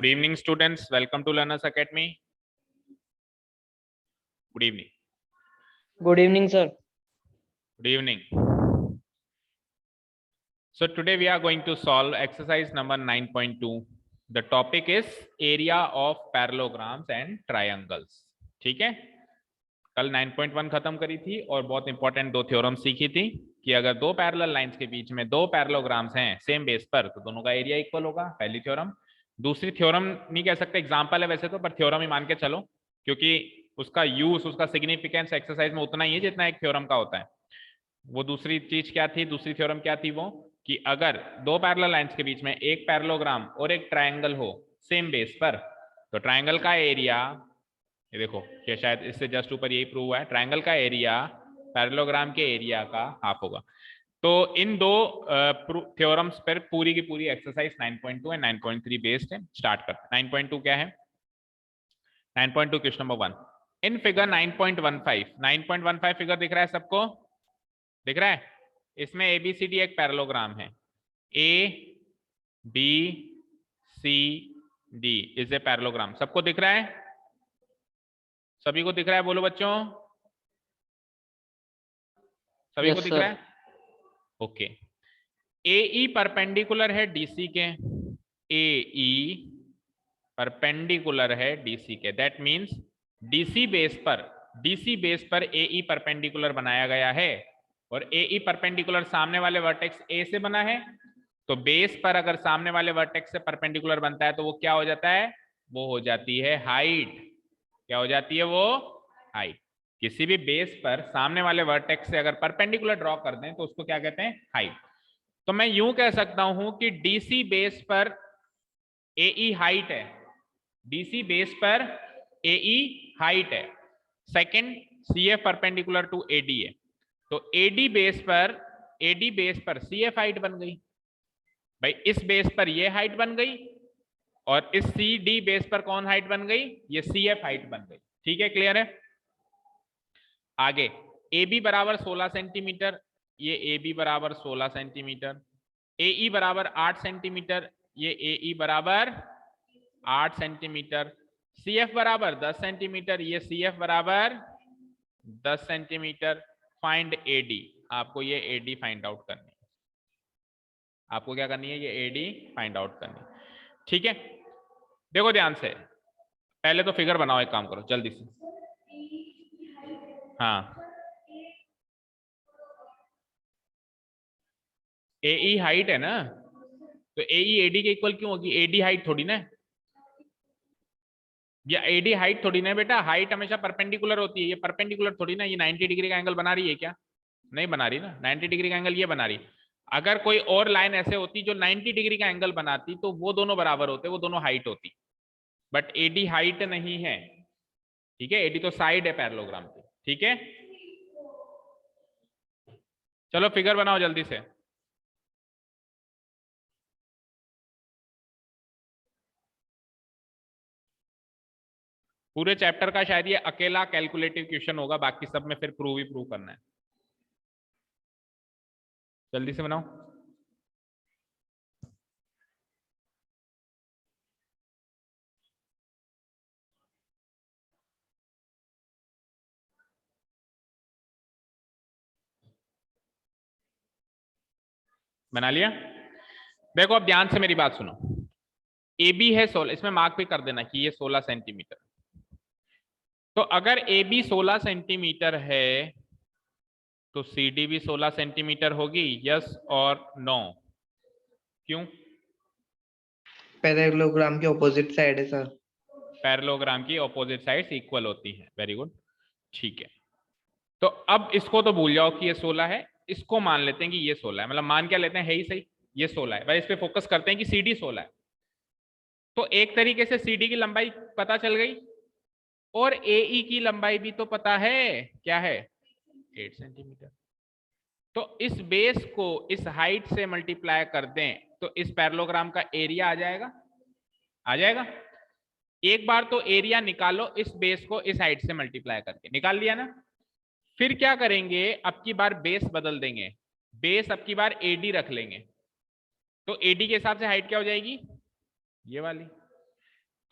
Good evening, students. Welcome to Learners Academy. Good evening. Good evening, sir. Good evening. So today we are going to solve exercise number 9.2. The topic is area of parallelograms and triangles. ठीक है, कल 9.1 खत्म करी थी और बहुत important दो theorem सीखी थी कि अगर दो पैरेलल लाइंस के बीच में दो पैरेललोग्राम्स हैं सेम बेस पर तो दोनों का एरिया इक्वल होगा, पहली थ्योरम। दूसरी थ्योरम नहीं कह सकते, एग्जांपल है वैसे तो, पर थ्योरम ही मान के चलो क्योंकि उसका यूज, उसका सिग्निफिकेंस एक्सरसाइज में उतना ही है जितना एक थ्योरम का होता है। वो दूसरी चीज क्या थी, दूसरी थ्योरम क्या थी वो, कि अगर दो पैरेलल लाइंस के बीच में एक पैरेललोग्राम और एक ट्रायंगल हो सेम बेस पर तो ट्रायंगल का एरिया, ये देखो ये शायद इससे जस्ट ऊपर यही प्रूव हुआ है, ट्रायंगल का एरिया पैरेललोग्राम के एरिया का हाफ होगा। तो इन दो थ्योरम्स पर पूरी की पूरी एक्सरसाइज 9.2 एंड 9.3 बेस्ड है। स्टार्ट करते हैं। 9.2 क्या है? 9.2 question number 1 in figure 9.15 figure दिख रहा है सबको? दिख रहा है? इसमें ABCD एक पैरेललोग्राम है, ABCD इज ए पैरेललोग्राम। सबको दिख रहा है? सभी को दिख रहा है? बोलो बच्चों, सभी को दिख रहा है? ओके। AE परपेंडिकुलर है DC के, AE परपेंडिकुलर है DC के, दैट मींस DC बेस पर AE परपेंडिकुलर बनाया गया है और AE परपेंडिकुलर सामने वाले वर्टेक्स A से बना है। तो बेस पर अगर सामने वाले वर्टेक्स से परपेंडिकुलर बनता है तो वो क्या हो जाता है? वो हो जाती है हाइट। क्या हो जाती है वो? हाइट। किसी भी बेस पर सामने वाले वर्टेक्स से अगर परपेंडिकुलर ड्रॉ कर दें तो उसको क्या कहते हैं? हाइट। तो मैं यूं कह सकता हूं कि DC बेस पर AE हाइट है, DC बेस पर AE हाइट है। Second, CF perpendicular to AD है, तो AD बेस पर CF हाइट बन गई। भाई इस बेस पर ये हाइट बन गई और इस CD बेस पर कौन हाइट बन गई? ये CF हाइट बन गई। ठीक है, क्लियर है? आगे AB बराबर 16 सेंटीमीटर, ये AB बराबर 16 सेंटीमीटर, AE बराबर 8 सेंटीमीटर, ये AE बराबर 8 सेंटीमीटर, CF बराबर 10 सेंटीमीटर, ये CF बराबर 10 सेंटीमीटर। फाइंड AD, आपको ये AD फाइंड आउट करनी है। आपको क्या करनी है? ये AD फाइंड आउट करनी है। ठीक है, देखो ध्यान से, पहले तो फिगर बनाओ, एक काम करो जल्दी से। हाँ, AE हाइट है ना, तो AE AD के इक्वल क्यों होगी? AD हाइट थोड़ी ना, ये AD हाइट थोड़ी ना बेटा, हाइट हमेशा परपेंडिकुलर होती है, ये परपेंडिकुलर थोड़ी ना। ये 90 डिग्री का एंगल बना रही है क्या? नहीं बना रही ना, 90 डिग्री का एंगल ये बना रही। अगर कोई और लाइन ऐसे होती जो 90 डिग्री का एंगल बनाती तो वो दोनों बराबर होते, वो दोनों हाइट होती, बट AD हाइट नहीं है। ठीक है, AD तो साइड है पैरेललोग्राम की। ठीक है, चलो फिगर बनाओ जल्दी से। पूरे चैप्टर का शायद ये अकेला कैलकुलेटिव क्वेश्चन होगा, बाकी सब में फिर प्रूव ही प्रूव करना है। जल्दी से बनाओ। बना लिया? देखो अब ध्यान से मेरी बात सुनो। AB है 16, इसमें मार्क भी कर देना कि ये 16 सेंटीमीटर। तो अगर AB 16 सेंटीमीटर है तो CD भी 16 सेंटीमीटर होगी, यस और नो? क्यों? पैरेललोग्राम की ऑपोजिट साइड है सर। पैरेललोग्राम की ऑपोजिट साइड्स इक्वल होती हैं। वेरी गुड, ठीक है। तो अब इसको तो भूल जाओ कि ये 16 है, इसको मान लेते हैं कि ये 16 है, मतलब मान क्या लेते हैं, है ही सही, ये 16 है। भाई इस पे फोकस करते हैं कि CD 16 है। तो एक तरीके से CD की लंबाई पता चल गई और AE की लंबाई भी तो पता है, क्या है? 8 सेंटीमीटर। तो इस बेस को इस हाइट से मल्टीप्लाई कर दें तो इस पैरेललोग्राम का एरिया आ जाएगा। आ जाएगा। एक बार तो एरिया निकालो इस बेस को इस हाइट से मल्टीप्लाई करके, निकाल लिया ना। फिर क्या करेंगे, अब की बार बेस बदल देंगे, बेस अब की बार AD रख लेंगे। तो AD के हिसाब से हाइट क्या हो जाएगी? ये वाली।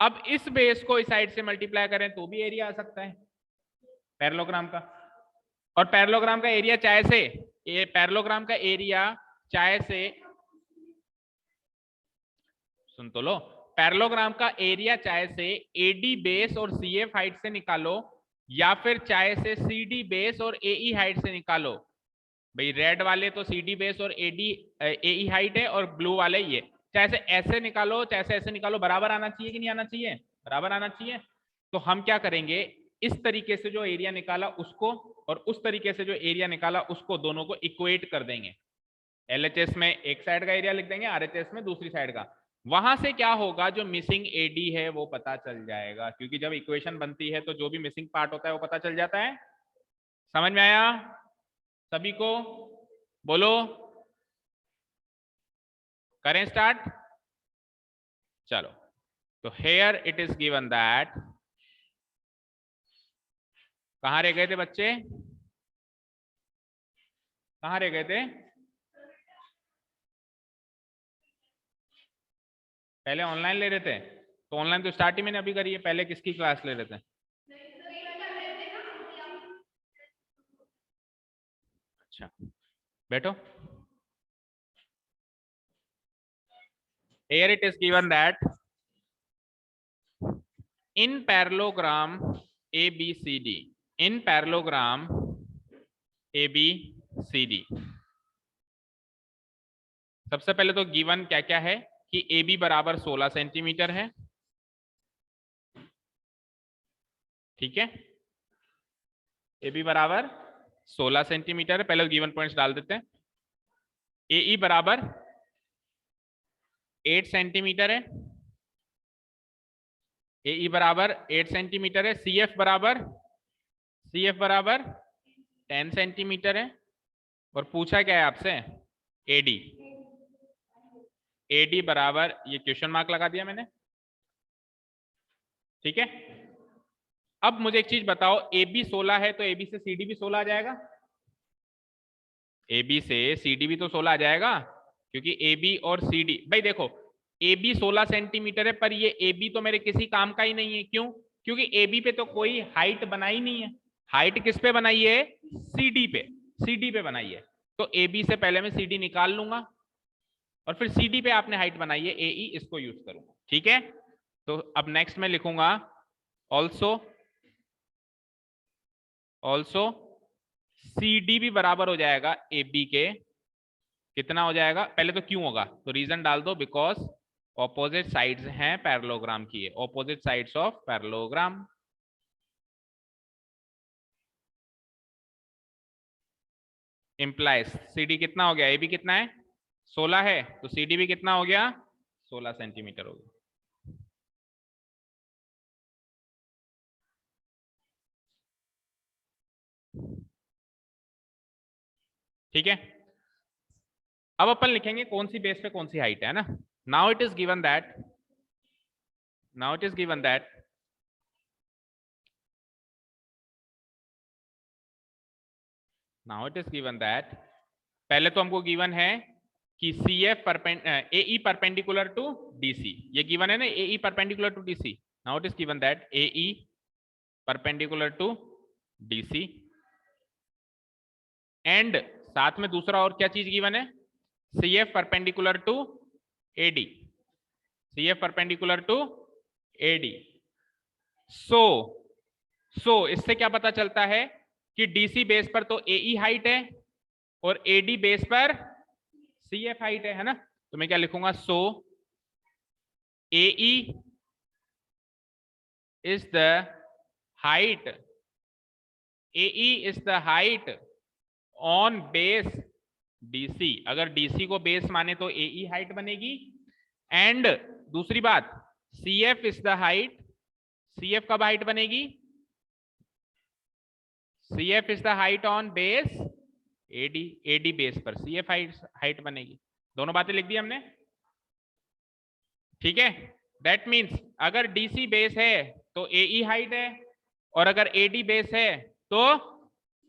अब इस बेस को इस साइड से मल्टीप्लाई करें तो भी एरिया आ सकता है पैरेललोग्राम का। और पैरेललोग्राम का एरिया चाहे से, ये पैरेललोग्राम का एरिया चाहे से, सुन तो लो, पैरेललोग्राम का एरिया चाहे से एडी बेस और सीएफ हाइट से निकालो, या फिर चाहे से सीडी बेस और एई हाइट से निकालो। भाई रेड वाले तो सीडी बेस और एई हाइट है, और ब्लू वाले ये, चाहे से ऐसे निकालो चाहे से ऐसे निकालो, बराबर आना चाहिए कि नहीं आना चाहिए? बराबर आना चाहिए। तो हम क्या करेंगे, इस तरीके से जो एरिया निकाला उसको और उस तरीके से जो एरिया निकाला उसको, दोनों को इक्वेट कर देंगे। एलएचएस में एक साइड का एरिया लिख देंगे, आरएचएस में दूसरी साइड का। वहां से क्या होगा, जो मिसिंग एडी है वो पता चल जाएगा, क्योंकि जब इक्वेशन बनती है तो जो भी मिसिंग पार्ट होता है वो पता चल जाता है। समझ में आया सभी को? बोलो, करें स्टार्ट? चलो, तो here it is given that, कहां रह गए थे बच्चे? कहां रह गए थे? पहले ऑनलाइन ले रहे थे, तो ऑनलाइन तो स्टार्ट ही मैंने अभी करी है, पहले किसकी क्लास ले रहे थे? अच्छा, बैठो। Here it is given that in parallelogram ABCD, in parallelogram ABCD, सबसे पहले तो गिवन क्या क्या है कि AB बराबर 16 सेंटीमीटर है, ठीक है? AB बराबर 16 सेंटीमीटर है, पहले गिवन पॉइंट्स डाल देते हैं। AE बराबर 8 सेंटीमीटर है, AE बराबर 8 सेंटीमीटर है। CF बराबर 10 सेंटीमीटर है। और पूछा क्या है आपसे? AD, AD बराबर, ये क्वेश्चन मार्क लगा दिया मैंने, ठीक है? अब मुझे एक चीज बताओ, AB 16 है तो AB से CD भी 16 आ जाएगा? AB से CD भी तो 16 आ जाएगा, क्योंकि AB और CD, भाई देखो AB 16 सेंटीमीटर है, पर ये AB तो मेरे किसी काम का ही नहीं है। क्यों? क्योंकि AB पे तो कोई हाइट बनाई नहीं है। हाइट किस पे बनाई है? CD पे, CD पे बनाई है। तो AB से पहले मैं CD निकाल लूंगा, और फिर CD पे आपने हाइट बनाई है AE, इसको यूज करूंगा, ठीक है? तो अब नेक्स्ट में लिखूंगा ऑल्सो CD भी बराबर हो जाएगा AB के, कितना हो जाएगा? पहले तो क्यों होगा, तो रीजन डाल दो, बिकॉज ऑपोजिट साइड्स हैं पैरेललोग्राम की, opposite sides of parallelogram. Implies CD कितना हो गया? AB कितना है? 16 है, तो CD भी कितना हो गया? 16 सेंटीमीटर हो गया। ठीक है, अब अपन लिखेंगे कौन सी बेस पे कौन सी हाइट है ना। Now it is given that, now it is given that now it is given that, पहले तो हमको गिवन है कि CF AE perpendicular to DC, ये गिवन है ना, AE perpendicular to DC। Now it is given that AE perpendicular to DC, and साथ में दूसरा और क्या चीज गिवन है? CF perpendicular to AD, CF perpendicular to AD। So इससे क्या पता चलता है कि DC बेस पर तो AE हाइट है और AD बेस पर CF हाइट है ना? तो मैं क्या लिखूंगा? सो AE is the height, AE is the height on base DC। अगर DC को बेस माने तो AE हाइट बनेगी, एंड दूसरी बात CF is the height, CF कब हाइट बनेगी? CF is the height on base AD, AD base पर CF हाइट बनेगी। दोनों बातें लिख दी हमने, ठीक है? दैट मीन्स अगर DC बेस है तो AE हाइट है, और अगर AD बेस है तो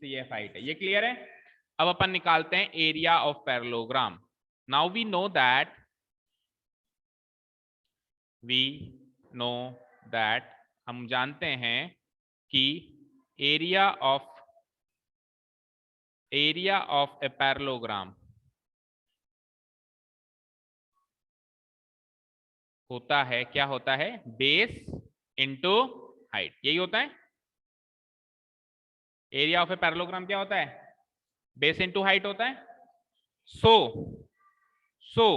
CF हाइट है। ये क्लियर है? अब अपन निकालते हैं area of parallelogram. Now we know that हम जानते हैं कि एरिया ऑफ ए पैरेललोग्राम होता है, क्या होता है, बेस इंटू हाइट, यही होता है। एरिया ऑफ ए पैरेललोग्राम क्या होता है, बेस इंटू हाइट होता है। So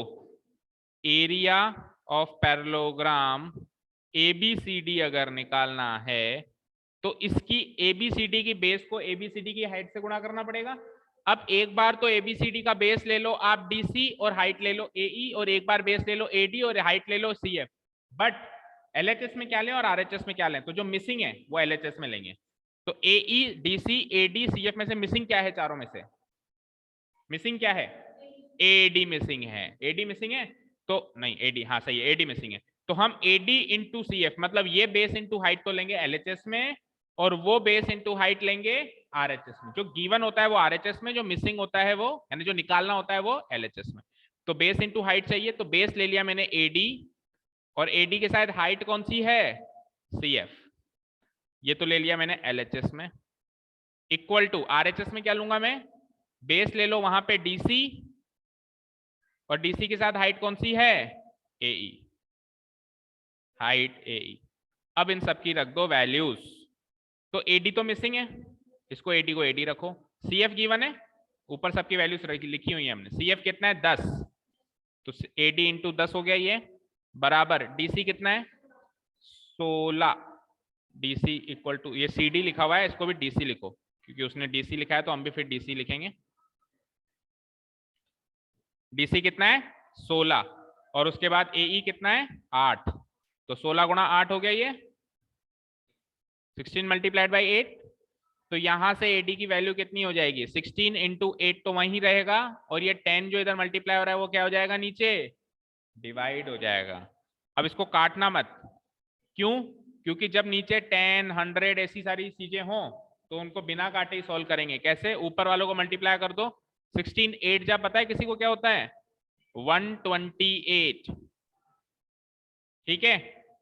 area of parallelogram ABCD अगर निकालना है तो इसकी ABCD की बेस को ABCD की हाइट से गुणा करना पड़ेगा। अब एक बार तो ABCD का बेस ले लो आप DC और हाइट ले लो AE, और एक बार बेस ले लो AD और हाइट ले लो CF। बट LHS में क्या लें और RHS में क्या लें, तो जो मिसिंग है वो LHS में लेंगे। तो AE DC AD CF में से मिसिंग क्या है, चारों में से मिसिंग क्या है, AD मिसिंग है। AD मिसिंग है तो नहीं, AD हाँ सही है, AD मिसिंग है। तो हम AD इंटू CF मतलब ये बेस इंटू हाइट तो लेंगे LHS में, और वो बेस इंटू हाइट लेंगे RHS में। जो गिवन होता है वो RHS में, जो मिसिंग होता है वो यानी जो निकालना होता है वो LHS में। तो बेस इंटू हाइट चाहिए, तो बेस ले लिया मैंने AD, और AD के साथ हाइट कौन सी है, CF, ये तो ले लिया मैंने LHS में। इक्वल टू RHS में क्या लूंगा मैं, बेस ले लो वहां पे DC, और DC के साथ हाइट कौन सी है, AE, हाइट AE। अब इन सब की रख दो वैल्यूज। तो AD तो मिसिंग है, इसको AD को AD रखो। CF गिवन है, ऊपर सबकी वैल्यूज लिखी हुई है हमने। CF कितना है 10, तो AD इंटू 10 हो गया ये, बराबर DC कितना है 16। DC इक्वल टू, ये CD लिखा हुआ है, इसको भी DC लिखो क्योंकि उसने DC लिखा है तो हम भी फिर DC लिखेंगे। DC कितना है 16, और उसके बाद AE कितना है 8, तो 16 गुणा 8 हो गया ये 16 मल्टीप्लाइड बाई 8। तो यहां से AD की वैल्यू कितनी हो जाएगी, 16 इंटू 8 तो वहीं रहेगा, और ये 10 जो इधर मल्टीप्लाई हो रहा है वो क्या हो जाएगा, नीचे डिवाइड हो जाएगा। अब इसको काटना मत, क्यों, क्योंकि जब नीचे 10 100 ऐसी सारी चीजें हों तो उनको बिना काटे ही सॉल्व करेंगे। कैसे, ऊपर वालों को मल्टीप्लाई कर दो। 16 8 जब पता है किसी को क्या होता है 128, ठीक है,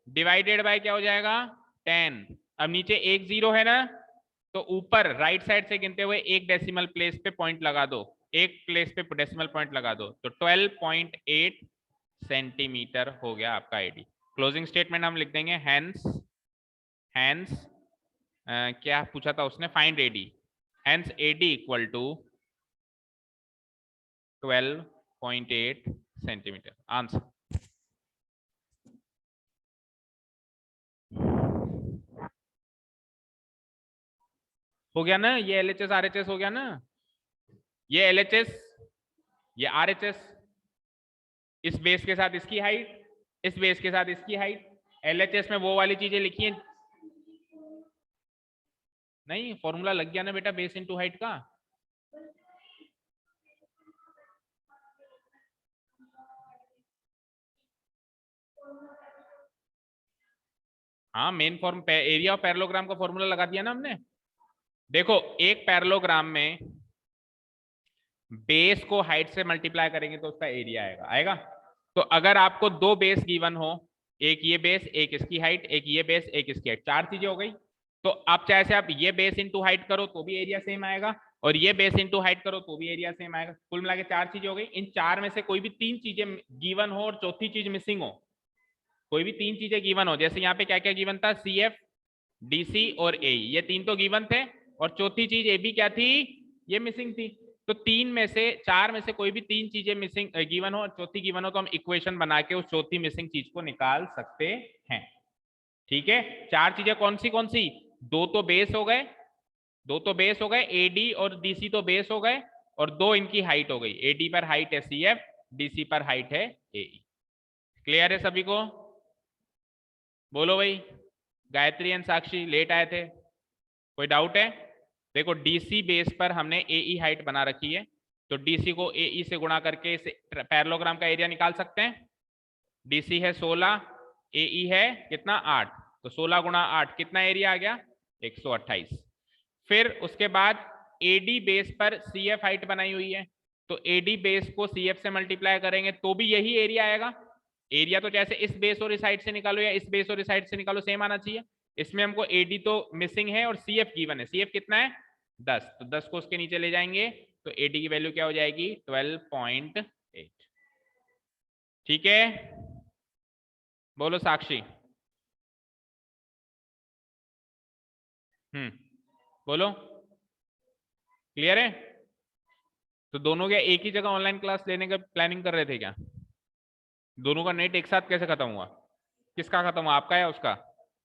डिवाइडेड बाय क्या हो जाएगा 10। अब नीचे एक जीरो है ना, तो ऊपर राइट साइड से गिनते हुए एक डेसिमल प्लेस पे पॉइंट लगा दो, एक प्लेस पे डेसिमल पॉइंट लगा दो, तो 12.8 सेंटीमीटर हो गया आपका AD। क्लोजिंग स्टेटमेंट हम लिख देंगे हैंस क्या पूछा था उसने, find AD, hence AD equal to 12.8 centimetre. Answer हो गया ना, ये LHS RHS हो गया ना, ये LHS ये RHS, इस बेस के साथ इसकी हाइट, इस बेस के साथ इसकी हाइट। LHS में वो वाली चीजें लिखी हैं, नहीं फॉर्मूला लग गया ना बेटा बेस इनटू हाइट का। हाँ main form area of parallelogram का फॉर्मूला लगा दिया ना हमने। देखो एक पैरेललोग्राम में बेस को हाइट से मल्टीप्लाई करेंगे तो उसका एरिया आएगा आएगा। तो अगर आपको दो बेस गिवन हो, एक ये बेस एक इसकी हाइट, एक ये बेस एक इसकी हाइट, चार चीजें हो गई। तो आप चाहे से आप ये बेस इंटू हाइट करो तो भी एरिया सेम आएगा, और ये बेस इंटू हाइट करो तो भी एरिया सेम आएगा। कुल मिला के चार चीजें हो गई। इन चार में से कोई भी तीन चीजें गिवन हो और चौथी चीज मिसिंग हो, कोई भी तीन चीजें गिवन हो, जैसे यहाँ पे क्या क्या गिवन था, CF DC और AE, ये तीन तो गिवन थे, और चौथी चीज AB क्या थी, ये मिसिंग थी। तो तीन में से चार में से कोई भी तीन चीजें मिसिंग गिवन हो और चौथी गिवन हो, तो हम इक्वेशन बना के उस चौथी मिसिंग चीज को निकाल सकते हैं। ठीक है, चार चीजें कौन सी, दो तो बेस हो गए, दो तो बेस हो गए, AD और DC तो बेस हो गए, और दो इनकी हाइट हो गई, AD पर हाइट है CF, DC पर हाइट है AE। क्लियर है सभी को, बोलो भाई। गायत्री एंड साक्षी लेट आए थे, कोई डाउट है। देखो DC बेस पर हमने AE हाइट बना रखी है, तो DC को AE से गुणा करके इस पैरेललोग्राम का एरिया निकाल सकते हैं। DC है 16, AE है कितना 8, तो 16 गुणा 8 कितना एरिया आ गया 128। फिर उसके बाद AD बेस पर CF हाइट बनाई हुई है, तो AD बेस को CF से मल्टीप्लाई करेंगे तो भी यही एरिया आएगा एरिया तो जैसे इस बेस और इस साइड से निकालो या इस बेस और इस साइड से निकालो सेम आना चाहिए। इसमें हमको एडी तो मिसिंग है और सीएफ गिवन है। सीएफ कितना है 10, तो 10 को उसके नीचे ले जाएंगे तो एडी की वैल्यू क्या हो जाएगी 12.8। ठीक है, बोलो साक्षी। बोलो, क्लियर है? तो दोनों क्या एक ही जगह ऑनलाइन क्लास लेने का प्लानिंग कर रहे थे क्या? दोनों का नेट एक साथ कैसे खत्म हुआ? किसका खत्म हुआ, आपका या उसका?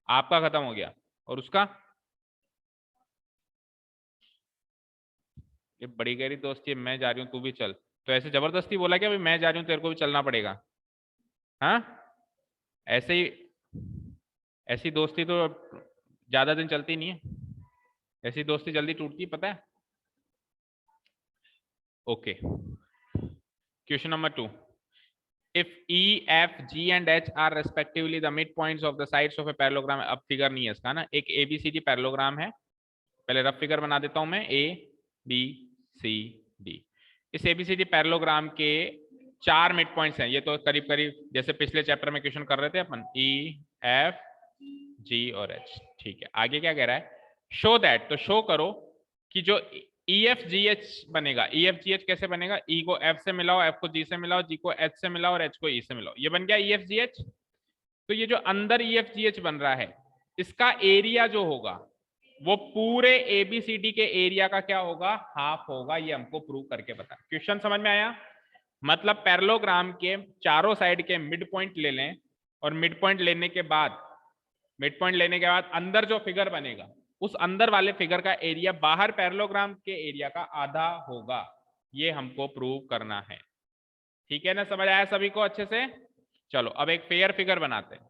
आपका खत्म हो गया और उसका? ये बड़ी गहरी दोस्ती है, मैं जा रही हूँ तू भी चल, तो ऐसे जबरदस्ती बोला क्या भाई मैं जा रही हूँ तेरे को भी चलना पड़ेगा? हाँ, ऐसे ही, ऐसी दोस्ती तो ज्यादा दिन चलती नहीं है, ऐसी दोस्ती जल्दी टूटती है, पता है? Okay, question number 2, if E, F, G and H are respectively the midpoints of the sides of a parallelogram। अब फिगर नहीं है इसका ना, एक ABCD पैरेललोग्राम है, पहले रफ फिगर बना देता हूं मैं, ABCD। इस ABCD पैरेललोग्राम के 4 मिड पॉइंट्स हैं, ये तो करीब करीब जैसे पिछले चैप्टर में क्वेश्चन कर रहे थे अपन, E, F, G और H। ठीक है, आगे क्या कह रहा है, शो दैट, तो शो करो कि जो EFGH बनेगा, EFGH कैसे बनेगा, E को F से मिलाओ, F को G से मिलाओ, G को H से मिलाओ और H को E से मिलाओ, ये बन गया EFGH। तो ये जो अंदर EFGH बन रहा है इसका एरिया जो होगा वो पूरे ABCD के एरिया का क्या होगा, हाफ होगा। ये हमको प्रूव करके बता। क्वेश्चन समझ में आया? मतलब पैरेललोग्राम के चारों साइड के मिड पॉइंट ले लें और मिड पॉइंट लेने के बाद अंदर जो फिगर बनेगा उस अंदर वाले फिगर का एरिया बाहर पैरेललोग्राम के एरिया का आधा होगा। ये हमको प्रूव करना है। ठीक है ना, समझ आया सभी को अच्छे से? चलो अब एक फेयर फिगर बनाते हैं।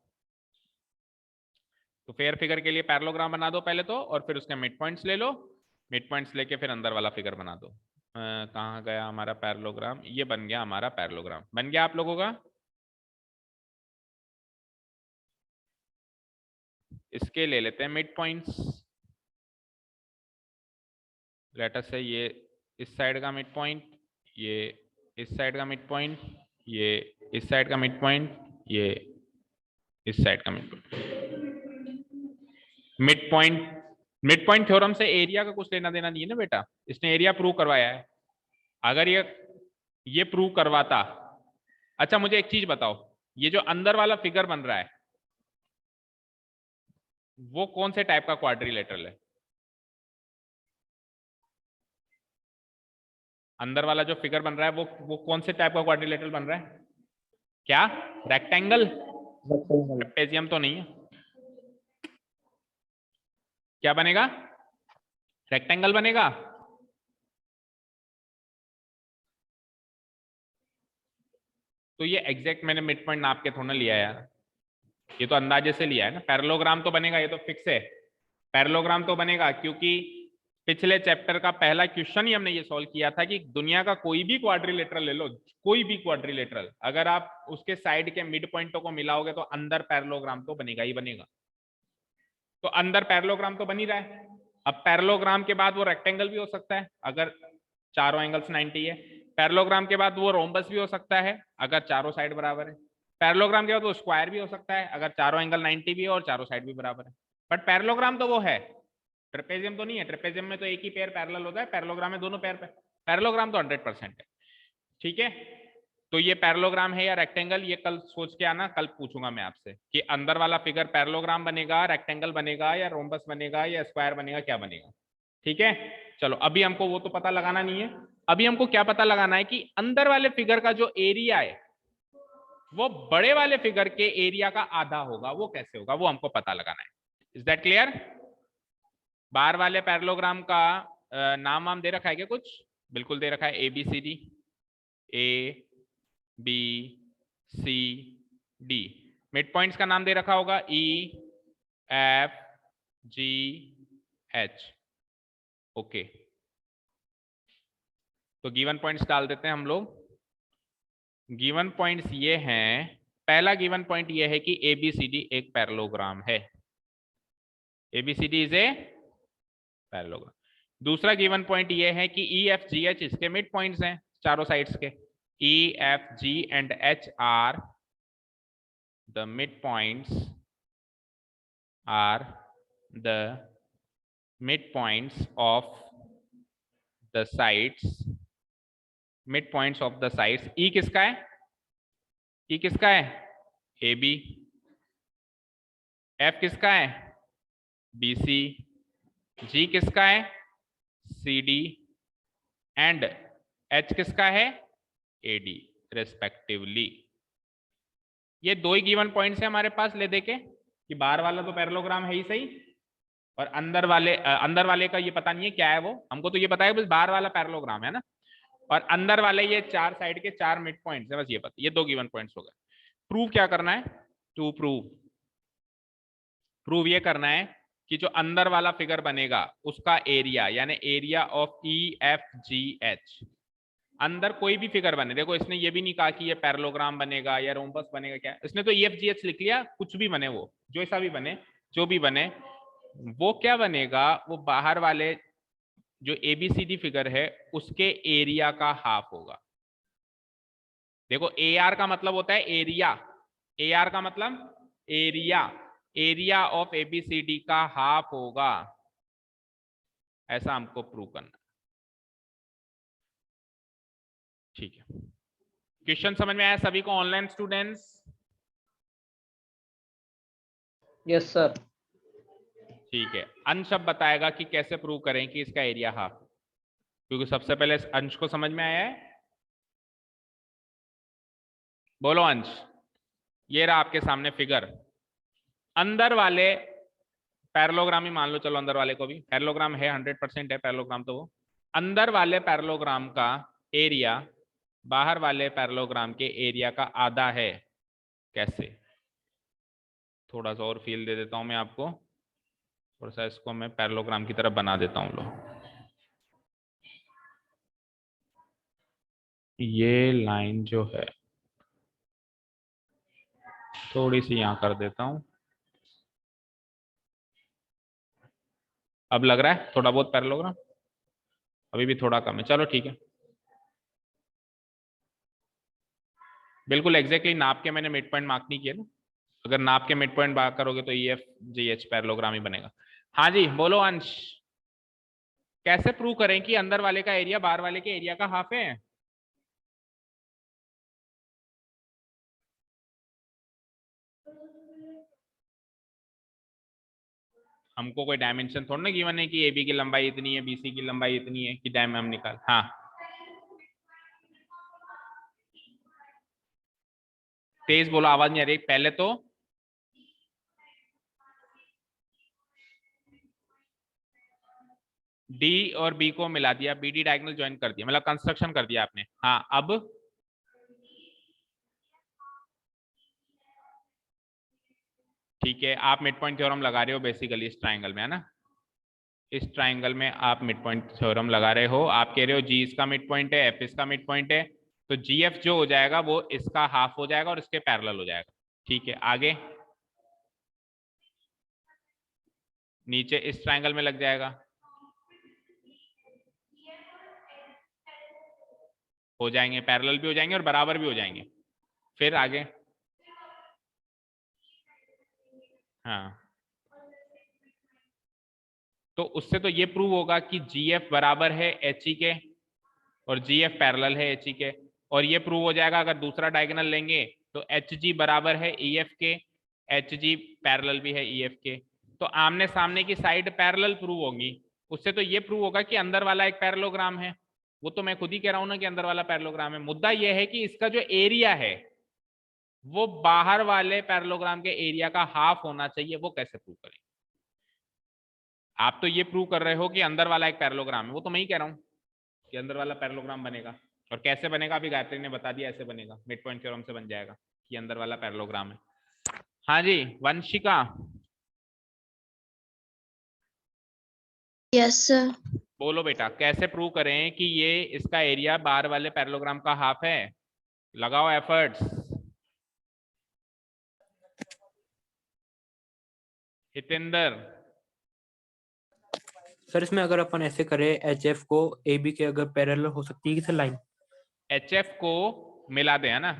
तो फेयर फिगर के लिए पैरेललोग्राम बना दो पहले तो, और फिर उसके मिड पॉइंट्स ले लो, मिड पॉइंट्स लेके फिर अंदर वाला फिगर बना दो। कहाँ गया हमारा पैरेललोग्राम? ये बन गया हमारा पैरेललोग्राम, बन गया आप लोगों का। इसके ले लेते हैं मिड पॉइंट्स। लेट अस से ये इस साइड का मिड पॉइंट, ये इस साइड का मिड पॉइंट, ये इस साइड का मिड पॉइंट, ये इस साइड का mid point. Mid point theorem से एरिया का कुछ लेना देना नहीं है ना बेटा, इसने एरिया प्रूव करवाया है। अगर ये प्रूव करवाता, अच्छा मुझे एक चीज बताओ, ये जो अंदर वाला फिगर बन रहा है वो कौन से टाइप का क्वाड्रिलेटरल है? अंदर वाला जो फिगर बन रहा है वो कौन से टाइप का क्वाड्रिलेटरल बन रहा है? क्या रेक्टेंगल? ट्रेपेजियम तो नहीं है। क्या बनेगा? रेक्टेंगल बनेगा। तो ये एग्जैक्ट मैंने मिड पॉइंट नाप के थोड़ा लिया है यार, ये तो अंदाजे से लिया है ना। पैरेललोग्राम तो बनेगा, ये तो फिक्स है, पैरेललोग्राम तो बनेगा, क्योंकि पिछले चैप्टर का पहला क्वेश्चन ही हमने ये सॉल्व किया था कि दुनिया का कोई भी क्वाड्रिलेटरल ले लो, कोई भी क्वाड्रिलेटरल, अगर आप उसके साइड के मिड पॉइंटों को मिलाओगे तो अंदर पैरेललोग्राम तो बनेगा ही बनेगा। तो अंदर पैरेललोग्राम तो बन ही रहा है। अब पैरेललोग्राम के बाद वो रेक्टेंगल भी हो सकता है अगर चारों एंगल्स 90 है। पैरेललोग्राम के बाद वो रोम्बस भी हो सकता है अगर चारों साइड बराबर है। पैरेललोग्राम के बाद वो स्क्वायर भी हो सकता है अगर चारों एंगल 90 भी है और चारों साइड भी बराबर है। बट पैरेललोग्राम तो वो है, ट्रेपेजियम तो नहीं है। ट्रेपेजियम में तो एक ही पेयर पैरेलल होता है, पैरेललोग्राम में दोनों पेयर पैरेललोग्राम तो 100% है। ठीक है, तो ये पैरेललोग्राम है या रेक्टेंगल, ये कल सोच के आना, कल पूछूंगा मैं आपसे कि अंदर वाला फिगर पैरेललोग्राम बनेगा, रेक्टेंगल बनेगा या रोम्बस बनेगा या स्क्वायर बनेगा, क्या बनेगा। ठीक है, चलो अभी हमको वो तो पता लगाना नहीं है, अभी हमको क्या पता लगाना है कि अंदर वाले फिगर का जो एरिया है वो बड़े वाले फिगर के एरिया का आधा होगा। वो कैसे होगा वो हमको पता लगाना है। Is that clear? बाहर वाले पैरेललोग्राम का नाम वाम दे रखा है क्या कुछ? बिल्कुल दे रखा है, ABCD, ABCD। मिड पॉइंट्स का नाम दे रखा होगा EFGH। ओके, तो गिवन पॉइंट्स डाल देते हैं हम लोग। गिवन पॉइंट्स ये हैं, पहला गिवन पॉइंट ये है कि ABCD एक पैरेललोग्राम है, ABCD इज ए पैरेललोग्राम। दूसरा गिवन पॉइंट ये है कि EFGH इसके मिड पॉइंट्स हैं चारों साइड्स के, EFG and H are the midpoints are the midpoints of the sides, midpoints of the sides. E किसका है? E किसका है? AB. F किसका है? BC. G किसका है? CD. एंड H किसका है? AD respectively. ये दो ही गिवन पॉइंट्स है हमारे पास ले देके कि बाहर वाला तो पैरेललोग्राम है ही सही, और अंदर वाले का ये पता नहीं है क्या है वो, हमको तो ये पता है बस बाहर वाला पैरेललोग्राम है ना, और अंदर वाले ये चार साइड के चार मिड पॉइंट्स है, बस ये पता, ये दो गिवन पॉइंट्स हो गए. प्रूव क्या करना है? टू प्रूव ये करना है कि जो अंदर वाला फिगर बनेगा उसका एरिया, यानी एरिया ऑफ EFGH, अंदर कोई भी फिगर बने, देखो इसने ये भी नहीं कहा कि ये पैरेललोग्राम बनेगा या रोम्बस बनेगा, क्या इसने तो EFGH लिख लिया, कुछ भी बने वो, जो ऐसा भी बने, जो भी बने वो क्या बनेगा, वो बाहर वाले जो ABCD फिगर है उसके एरिया का हाफ होगा. देखो AR का मतलब होता है एरिया, AR का मतलब एरिया, एरिया ऑफ ABCD का हाफ होगा, ऐसा हमको प्रूव करना. ठीक है, क्वेश्चन समझ में आया सभी को ऑनलाइन स्टूडेंट्स? Yes sir. ठीक है, अंश अब बताएगा कि कैसे प्रूव करें कि इसका एरिया हाफ, क्योंकि सबसे पहले अंश को समझ में आया है. बोलो अंश. ये रहा आपके सामने फिगर, अंदर वाले पैरेललोग्राम ही मान लो, चलो अंदर वाले को भी पैरेललोग्राम है, 100% है पैरेललोग्राम, तो वो अंदर वाले पैरेललोग्राम का एरिया बाहर वाले पैरेललोग्राम के एरिया का आधा है. कैसे? थोड़ा सा और फील दे देता हूं मैं आपको, थोड़ा सा इसको मैं पैरेललोग्राम की तरफ बना देता हूं. लो, ये लाइन जो है थोड़ी सी यहां कर देता हूं, अब लग रहा है थोड़ा बहुत पैरेललोग्राम, अभी भी थोड़ा कम है, चलो ठीक है. बिल्कुल एग्जैक्टली नाप के मैंने मिड पॉइंट मार्क नहीं किया ना, अगर नाप के मिड पॉइंट मार्क करोगे तो EFGH पैरेललोग्राम ही बनेगा. हाँ जी बोलो अंश, कैसे प्रूव करें कि अंदर वाले का एरिया बाहर वाले के एरिया का हाफ है? हमको कोई डायमेंशन थोड़ा ना गिवन है कि AB की लंबाई इतनी है, BC की लंबाई इतनी है कि डायम हम निकाल. हाँ तेज बोलो, आवाज नहीं आ रही. पहले तो D और B को मिला दिया, BD डायगोनल ज्वाइन कर दिया, मतलब कंस्ट्रक्शन कर दिया आपने. हाँ अब ठीक है, आप मिड पॉइंट थ्योरम लगा रहे हो बेसिकली इस ट्राइंगल में, है ना, इस ट्राइंगल में आप मिड पॉइंट थ्योरम लगा रहे हो. आप कह रहे हो G इसका मिड पॉइंट है, F इसका मिड पॉइंट है, तो GF जो हो जाएगा वो इसका हाफ हो जाएगा और इसके पैरेलल हो जाएगा. ठीक है, आगे नीचे इस ट्राइंगल में लग जाएगा, हो जाएंगे, पैरेलल भी हो जाएंगे और बराबर भी हो जाएंगे. फिर आगे, हाँ तो उससे तो ये प्रूव होगा कि GF बराबर है HE के और GF पैरेलल है HE के, और ये प्रूव हो जाएगा अगर दूसरा डायगोनल लेंगे तो HG बराबर है EF के, HG पैरेलल भी है EF के, तो आमने सामने की साइड पैरेलल प्रूव होगी. उससे तो ये प्रूव होगा कि अंदर वाला एक पैरेललोग्राम है, वो तो मैं खुद ही कह रहा हूं ना कि अंदर वाला पैरेललोग्राम है. मुद्दा यह है कि इसका जो एरिया है वो बाहर वाले पैरेललोग्राम के एरिया का हाफ होना चाहिए, वो कैसे प्रूव करेंगे? आप तो ये प्रूव कर रहे हो कि अंदर वाला एक पैरेललोग्राम है, वो तो मैं ही कह रहा हूं कि अंदर वाला पैरेललोग्राम बनेगा, और कैसे बनेगा अभी गायत्री ने बता दिया, ऐसे बनेगा, मिड पॉइंट थ्योरम से बन जाएगा कि अंदर वाला पैरेललोग्राम है. हाँ जी वंशिका. Yes sir. बोलो बेटा, कैसे प्रूव करें कि ये इसका एरिया बाहर वाले पैरेललोग्राम का हाफ है? लगाओ एफर्ट्स. हितेंद्र. सर इसमें अगर अपन ऐसे करें HF को AB के अगर पैरेलल हो सकती है सर लाइन? HF को मिला दे, है ना?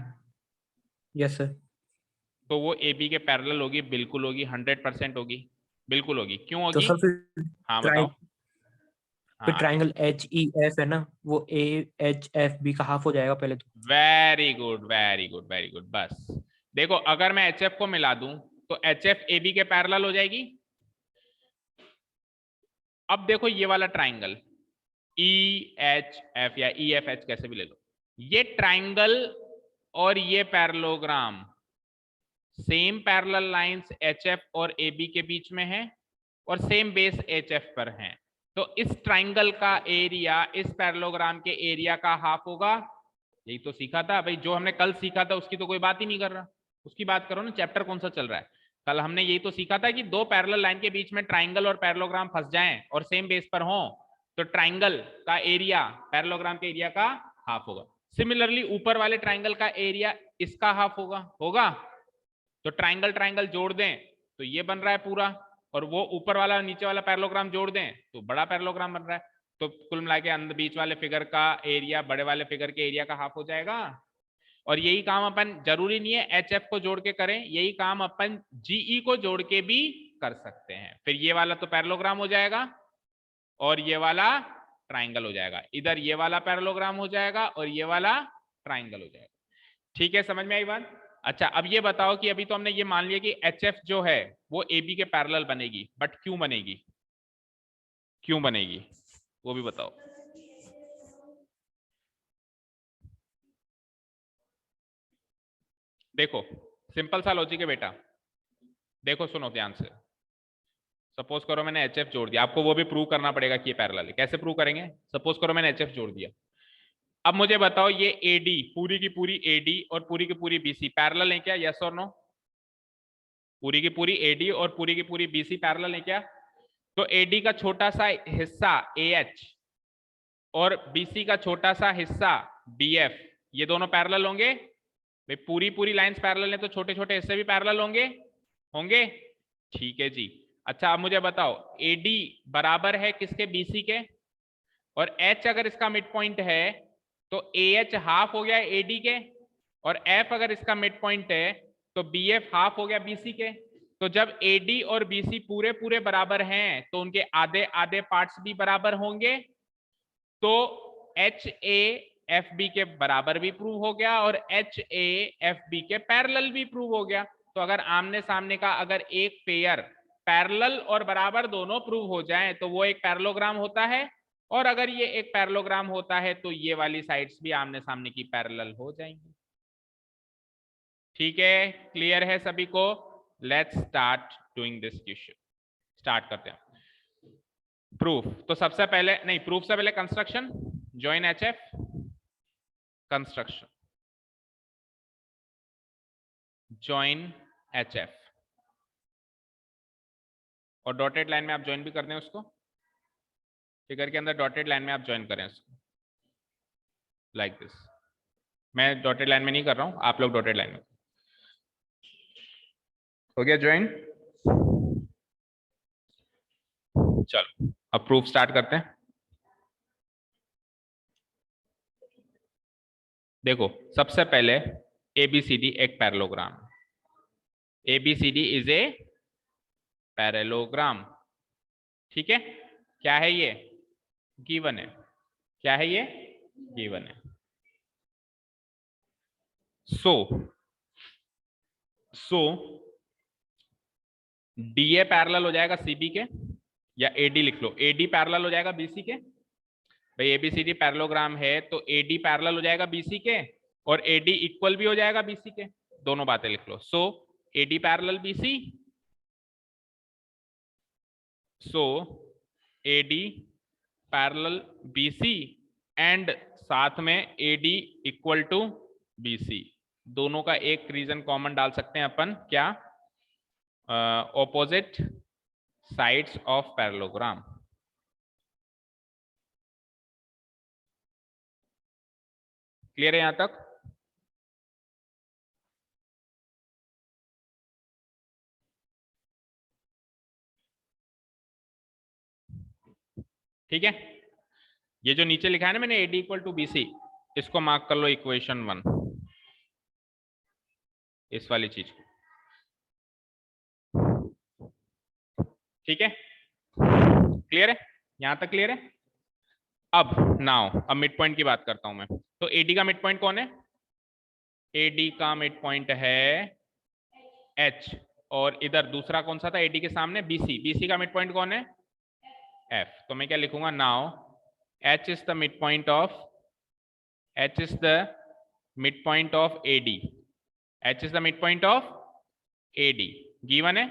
Yes sir. तो वो ए बी के पैरेलल होगी, बिल्कुल होगी, 100% होगी, बिल्कुल होगी। क्यों तो होगी? सर फिर हाँ बताओ। हाँ, ट्राइंगल एच ई एफ है ना, वो ए एच एफ बी का हाफ हो जाएगा पहले तो। Very good very good very good. बस देखो, अगर मैं एच एफ को मिला दूं तो एच एफ ए बी के पैरेलल हो जाएगी। अब देखो ये वाला ट्राइंगल ई एच एफ या ई एफ एच कैसे भी ले लो, ये ट्राइंगल और ये parallelogram same parallel lines H F और ए बी के बीच में है और सेम बेस एच एफ पर हैं। तो इस ट्राइंगल का एरिया इस पैरेललोग्राम के एरिया का हाफ होगा। यही तो सीखा था भाई, जो हमने कल सीखा था उसकी तो कोई बात ही नहीं कर रहा, उसकी बात करो ना। चैप्टर कौन सा चल रहा है? कल हमने यही तो सीखा था कि दो पैरेलल लाइन के बीच में ट्राइंगल और पैरेललोग्राम फंस जाएं और सेम बेस पर हों तो ट्राइंगल का एरिया पैरेललोग्राम के एरिया का हाफ होगा। सिमिलरली ऊपर वाले ट्राइंगल का एरिया इसका हाफ होगा होगा। तो ट्राइंगल ट्राइंगल जोड़ दें तो ये बन रहा है पूरा, और वो ऊपर वाला नीचे वाला पैरेललोग्राम जोड़ दें तो बड़ा पैरेललोग्राम बन रहा है। तो कुल मिला के अंदर बीच वाले फिगर का एरिया बड़े वाले फिगर के एरिया का हाफ हो जाएगा। और यही काम अपन, जरूरी नहीं है एच एफ को जोड़ के करें, यही काम अपन जीई को जोड़ के भी कर सकते हैं। फिर ये वाला तो पैरेललोग्राम हो जाएगा और ये वाला ट्राइंगल हो जाएगा, इधर ये वाला पैरेललोग्राम हो जाएगा और ये वाला ट्राइंगल हो जाएगा। ठीक है, समझ में आई बात? अच्छा, अब ये बताओ कि अभी तो हमने ये मान लिया कि एच एफ जो है वो ए बी के पैरेलल बनेगी, बट क्यों बनेगी? क्यों बनेगी वो भी बताओ। देखो सिंपल सा लॉजिक है बेटा, देखो सुनो ध्यान से। सपोज करो मैंने एच एफ जोड़ दिया, आपको वो भी प्रूव करना पड़ेगा कि ये पैरेलल है। कैसे प्रूव करेंगे? सपोज करो मैंने एच एफ जोड़ दिया, अब मुझे बताओ ये एडी पूरी की पूरी एडी और पूरी की पूरी बीसी पैरेलल है क्या? यस और नो? पूरी की पूरी एडी और पूरी की पूरी बीसी पैरेलल है क्या? तो एडी का छोटा सा हिस्सा ए एच और बीसी का छोटा सा हिस्सा बी एफ, ये दोनों पैरेलल होंगे भाई? पूरी पूरी लाइंस पैरेलल है तो छोटे छोटे हिस्से भी पैरेलल होंगे होंगे। ठीक है जी। अच्छा अब मुझे बताओ एडी बराबर है किसके? बीसी के। और एच अगर इसका मिड पॉइंट है तो ए एच हाफ हो गया एडी के, और एफ अगर इसका मिड पॉइंट है तो बी एफ हाफ हो गया बीसी के। तो जब एडी और बीसी पूरे पूरे बराबर हैं तो उनके आधे आधे पार्ट्स भी बराबर होंगे। तो एच ए एफ बी के बराबर भी प्रूव हो गया और एच ए एफ बी के पैरेलल भी प्रूव हो गया। तो अगर आमने सामने का अगर एक पेयर पैरेलल और बराबर दोनों प्रूव हो जाएं तो वो एक पैरेललोग्राम होता है, और अगर ये एक पैरेललोग्राम होता है तो ये वाली साइड्स भी आमने सामने की पैरेलल हो जाएंगी। ठीक है, क्लियर है सभी को? Let's start doing this question. Start करते हैं प्रूफ। तो सबसे पहले नहीं, प्रूफ से पहले construction, join H F, construction, join H F, और डॉटेड लाइन में आप ज्वाइन भी कर दें उसको, फिगर के अंदर डॉटेड लाइन में आप ज्वाइन करें उसको लाइक दिस। मैं डॉटेड लाइन में नहीं कर रहा हूं, आप लोग डॉटेड लाइन में। हो गया ज्वाइन? चलो अब प्रूफ स्टार्ट करते हैं। देखो सबसे पहले एबीसीडी एक parallelogram, ABCD is a parallelogram. ठीक है, क्या है ये? गिवन है। क्या है ये? गिवन है। सो डीए पैरेलल हो जाएगा सीबी के, या एडी लिख लो, एडी पैरेलल हो जाएगा बीसी के। भाई एबीसीडी पैरेललोग्राम है तो एडी पैरेलल हो जाएगा बीसी के और एडी इक्वल भी हो जाएगा बीसी के, दोनों बातें लिख लो। So AD parallel BC, so AD parallel BC and साथ में एडी इक्वल टू बीसी। दोनों का एक रीजन कॉमन डाल सकते हैं अपन, क्या? Opposite sides of parallelogram. Clear है यहां तक? ठीक है, ये जो नीचे लिखा है ना मैंने एडी इक्वल टू बीसी, इसको मार्क कर लो इक्वेशन 1, इस वाली चीज को। ठीक है, क्लियर है, यहां तक क्लियर है। अब मिड पॉइंट की बात करता हूं मैं। तो एडी का मिड पॉइंट कौन है? एडी का मिड पॉइंट है एच, और इधर दूसरा कौन सा था एडी के सामने? बीसी। बीसी का मिड पॉइंट कौन है? एफ। तो मैं क्या लिखूंगा? Now H is the mid point of, H is the mid point of AD, H is the mid point of AD. Given है,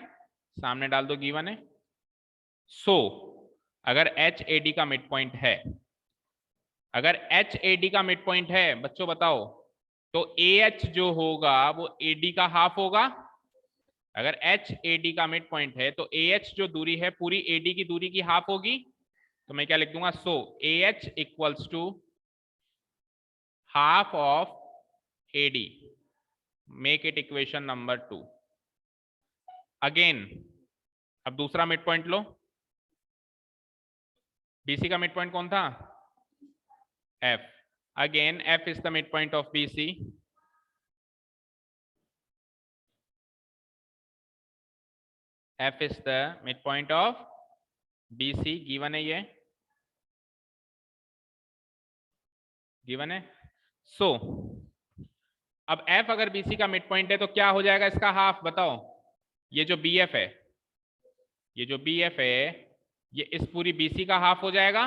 सामने डाल दो, गिवन है। सो अगर एच एडी का मिड पॉइंट है, अगर एच एडी का मिड पॉइंट है बच्चों बताओ, तो ए एच जो होगा वो एडी का हाफ होगा। अगर एच एडी का मिड पॉइंट है तो ए एच जो दूरी है पूरी एडी की दूरी की हाफ होगी। तो मैं क्या लिख दूंगा? So A H equals to half of AD. Make it equation number 2। Again अब दूसरा मिड पॉइंट लो। बीसी का मिड पॉइंट कौन था? F. Again F is the mid point of BC. F is the mid point of BC. Given है, ये given है। सो अब एफ अगर बीसी का मिड पॉइंट है तो क्या हो जाएगा इसका हाफ? बताओ। ये जो बी एफ है, ये जो बी एफ है, ये इस पूरी बीसी का हाफ हो जाएगा।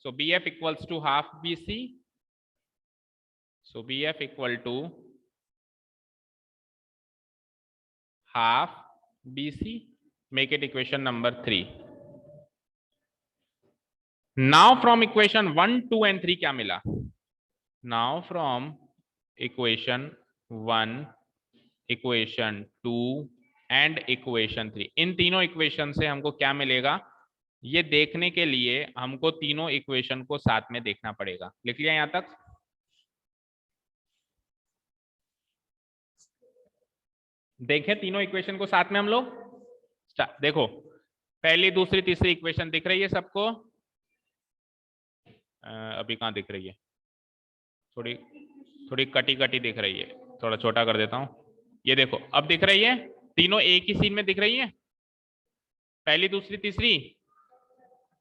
So B F equals to half BC. So B F equal to half BC. Make it equation number 3। Now from equation 1, 2 and 3 क्या मिला? Now from equation 1, equation 2 and equation 3, इन तीनों इक्वेशन से हमको क्या मिलेगा ये देखने के लिए हमको तीनों इक्वेशन को साथ में देखना पड़ेगा। लिख लिया यहां तक? देखें तीनों इक्वेशन को साथ में हम लोग। देखो पहली, दूसरी, तीसरी इक्वेशन दिख रही है सबको? अभी कहाँ दिख रही है? थोड़ी थोड़ी कटी कटी दिख रही है, थोड़ा छोटा कर देता हूं। ये देखो अब दिख रही है, तीनों एक ही सीन में दिख रही है, पहली, दूसरी, तीसरी।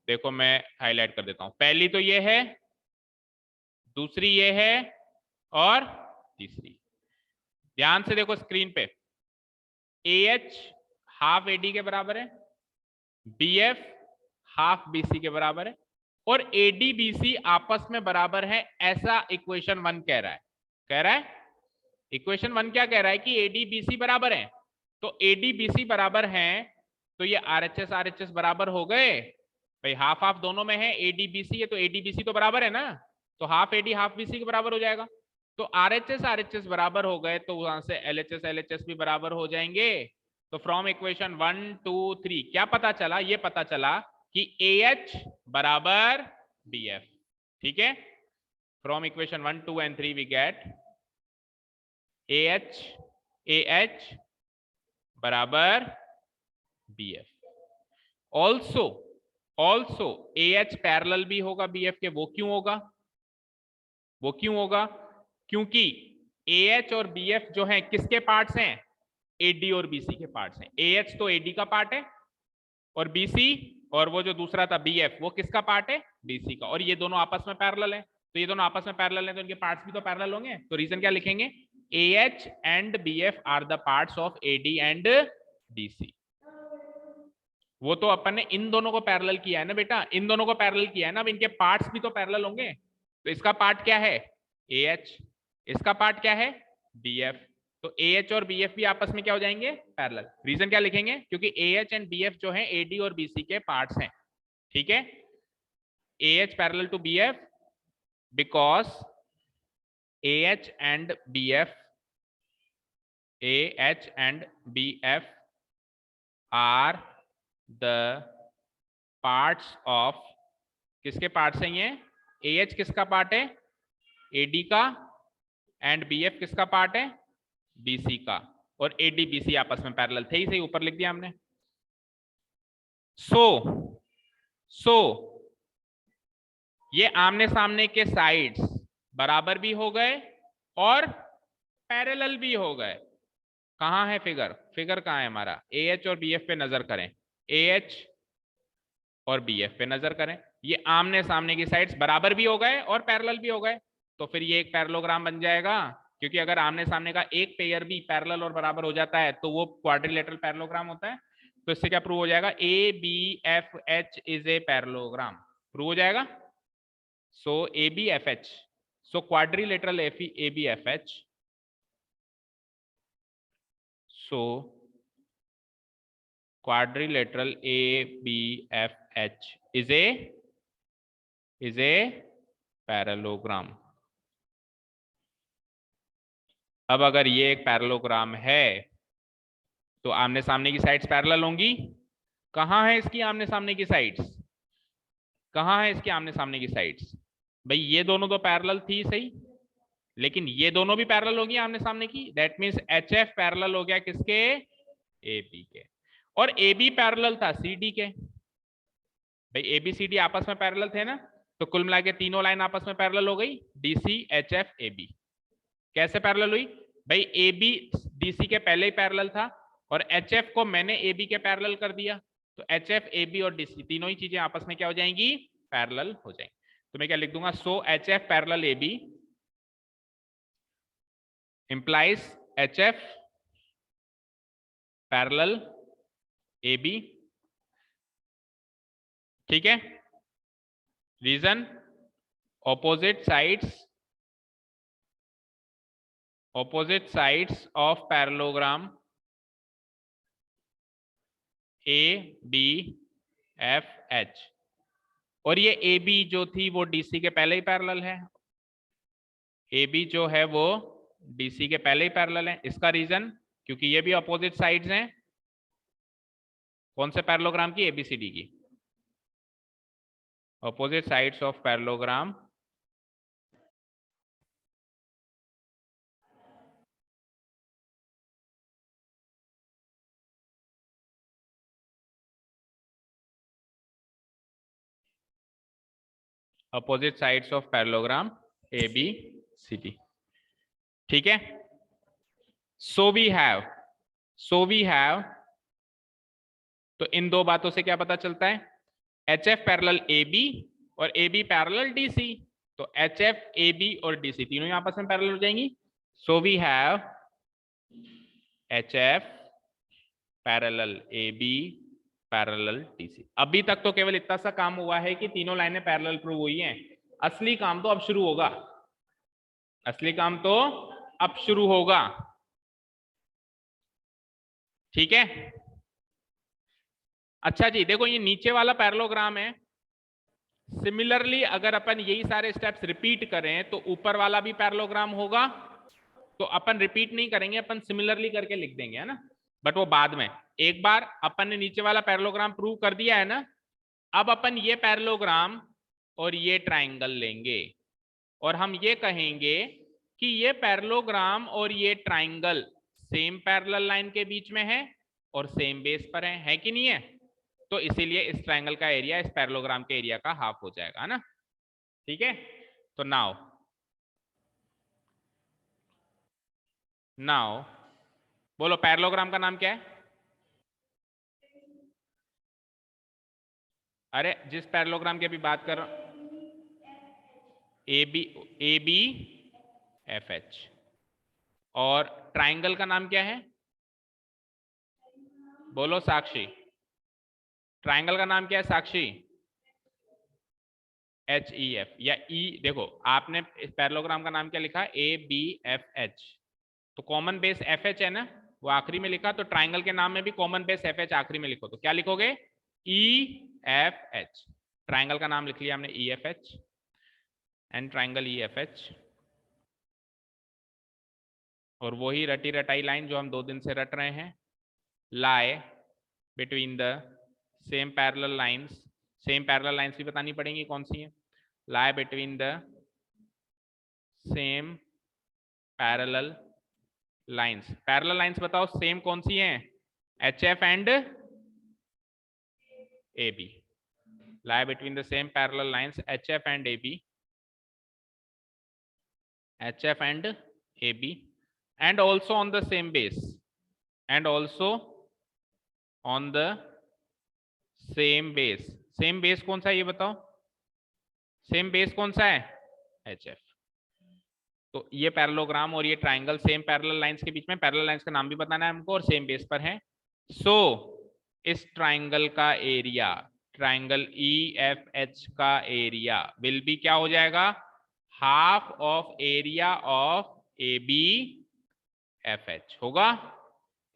देखो मैं हाईलाइट कर देता हूं। पहली तो ये है, दूसरी ये है, और तीसरी। ध्यान से देखो स्क्रीन पे। ए एच हाफ एडी के बराबर है, बी एफ हाफ बीसी के बराबर है, और एडी बीसी आपस में बराबर है, ऐसा इक्वेशन 1 कह रहा है। कह रहा है इक्वेशन 1 क्या कह रहा है? कि एडी बीसी बराबर है। तो एडी बीसी बराबर हैं तो ये आरएचएस आरएचएस बराबर हो गए भाई, हाफ हाफ दोनों में है। एडी बीसी है तो एडी बीसी तो बराबर है ना, तो हाफ एडी हाफ बीसी के बराबर हो जाएगा। तो आरएचएस आरएचएस बराबर हो गए तो वहां से एलएचएस एलएचएस भी बराबर हो जाएंगे। तो फ्रॉम इक्वेशन 1, 2, 3 क्या पता चला? ये पता चला कि ए एच बराबर बी एफ। ठीक है, from equation 1, 2 and 3 we get A H बराबर B F. Also A H parallel भी होगा बी एफ के। वो क्यों होगा? वो क्यों होगा? क्योंकि ए एच और बी एफ जो है किसके पार्ट्स हैं? एडी और बीसी के पार्ट्स हैं। ए एच तो एडी का पार्ट है, और बीसी और वो जो दूसरा था बी एफ वो किसका पार्ट है? बीसी का। और ये दोनों आपस में पैरेलल है, तो ये दोनों आपस में पैरेलल है तो इनके पार्ट्स भी तो पैरेलल होंगे। तो रीजन क्या लिखेंगे? A H and B F are the parts of AD and BC. वो तो अपन ने इन दोनों को पैरेलल किया है ना बेटा, इन दोनों को पैरेलल किया है ना, अब इनके पार्ट्स भी तो पैरेलल होंगे। तो इसका पार्ट क्या है? ए एच, इसका पार्ट क्या है? B F. तो ए एच और बी एफ भी आपस में क्या हो जाएंगे? पैरेलल। रीजन क्या लिखेंगे? क्योंकि A H and B F जो है एडी और बीसी के पार्ट्स हैं। ठीक है, A H parallel to B F because A H and B F, A H and B F are the parts of, किसके पार्ट्स हैं ये? ए एच किसका पार्ट है? एडी का। एंड बी एफ किसका पार्ट है? बीसी का। और एडी बीसी आपस में पैरेलल थे ही सही, ऊपर लिख दिया हमने। सो ये आमने सामने के साइड्स बराबर भी हो गए और पैरेलल भी हो गए। कहां है फिगर? फिगर कहां है हमारा? ए एच और बी एफ पे नजर करें। AH और BF पे नजर करें, ये आमने सामने की साइड्स बराबर भी हो गए और पैरेलल भी हो गए, तो फिर ये एक पैरेललोग्राम बन जाएगा, क्योंकि अगर आमने सामने का एक पेयर भी पैरेलल और बराबर हो जाता है तो वो क्वाड्रिलेटरल पैरेललोग्राम होता है। तो इससे क्या प्रूव हो जाएगा, ABFH is a parallelogram, prove हो जाएगा। सो ABFH, so quadrilateral ABFH, so quadrilateral ABFH is a parallelogram। अब अगर ये एक पैरेललोग्राम है तो आमने सामने की साइड्स पैरेलल होंगी। कहां है इसकी आमने सामने की साइड्स, कहां है इसके आमने सामने की साइड्स? भाई ये दोनों तो पैरेलल थी सही, लेकिन ये दोनों भी पैरेलल होगी आमने सामने की, दैट मींस HF पैरेलल हो गया किसके, AB के, और AB पैरेलल था CD के। भाई ABCD आपस में पैरेलल थे ना, तो कुल मिला के तीनों लाइन आपस में पैरेलल हो गई, DC HF AB। कैसे पैरेलल हुई भाई, AB DC के पहले ही पैरेलल था और HF को मैंने AB के पैरेलल कर दिया, तो HF AB और DC तीनों ही चीजें आपस में क्या हो जाएंगी, पैरेलल हो जाएंगी। तो मैं क्या लिख दूंगा, सो HF parallel AB implies HF parallel AB। ठीक है, reason opposite sides of parallelogram ABFH, और ये AB जो थी वो DC के पहले ही पैरेलल है, AB जो है वो DC के पहले ही पैरेलल है। इसका रीजन क्योंकि ये भी अपोजिट साइड्स हैं, कौन से पैरेललोग्राम की, ABCD की, opposite sides of parallelogram opposite sides of parallelogram ABCD। ठीक है, so we have तो इन दो बातों से क्या पता चलता है, HF पैरेलल AB और AB पैरेलल DC, तो HF AB और DC तीनों ही आपस में पैरेलल हो जाएंगी। So we have HF parallel AB parallel DC। अभी तक तो केवल इतना सा काम हुआ है कि तीनों लाइनें पैरेलल प्रूव हुई हैं, असली काम तो अब शुरू होगा, असली काम तो अब शुरू होगा। ठीक है, अच्छा जी देखो ये नीचे वाला पैरेललोग्राम है, सिमिलरली अगर अपन यही सारे स्टेप्स रिपीट करें तो ऊपर वाला भी पैरेललोग्राम होगा, तो अपन रिपीट नहीं करेंगे, अपन सिमिलरली करके लिख देंगे, है ना, बट वो बाद में। एक बार अपन ने नीचे वाला पैरेललोग्राम प्रूव कर दिया है ना, अब अपन ये पैरेललोग्राम और ये ट्राइंगल लेंगे और हम ये कहेंगे कि ये पैरेललोग्राम और ये ट्राइंगल सेम पैरेलल लाइन के बीच में है और सेम बेस पर है कि नहीं है, तो इसीलिए इस ट्राइंगल का एरिया इस पैरेललोग्राम के एरिया का हाफ हो जाएगा, है ना। ठीक है, तो नाउ बोलो पैरेललोग्राम का नाम क्या है? अरे जिस पैरेललोग्राम की अभी बात कर रहा हूं, ABFH, और ट्राइंगल का नाम क्या है, बोलो साक्षी, ट्राइंगल का नाम क्या है साक्षी? HEF या E, देखो आपने इस पैरेललोग्राम का नाम क्या लिखा, ABFH, तो कॉमन बेस FH है ना, वो आखिरी में लिखा, तो ट्राइंगल के नाम में भी कॉमन बेस FH आखिरी में लिखो, तो क्या लिखोगे, EFH। ट्राइंगल का नाम लिख लिया हमने EFH एंड ट्राइंगल EFH, और वही रटी रटाई लाइन जो हम 2 दिन से रट रहे हैं, lie between the same parallel lines, same parallel lines भी बतानी पड़ेंगी कौन सी है, lie between the same parallel lines. Parallel lines बताओ सेम कौन सी हैं, HF and AB, lie between the same parallel lines HF and AB, HF and AB, and also on the same base, and also on the same base, same base कौन सा है ये बताओ, same base कौन सा है, H F. तो ये पैरेललोग्राम और ये ट्राइंगल सेम पैरेलल लाइंस के बीच में, पैरेलल लाइंस का नाम भी बताना है हमको और सेम बेस पर है। सो इस ट्राइंगल का area, triangle E F H का एरिया विल बी क्या हो जाएगा, half of area of A B F H होगा।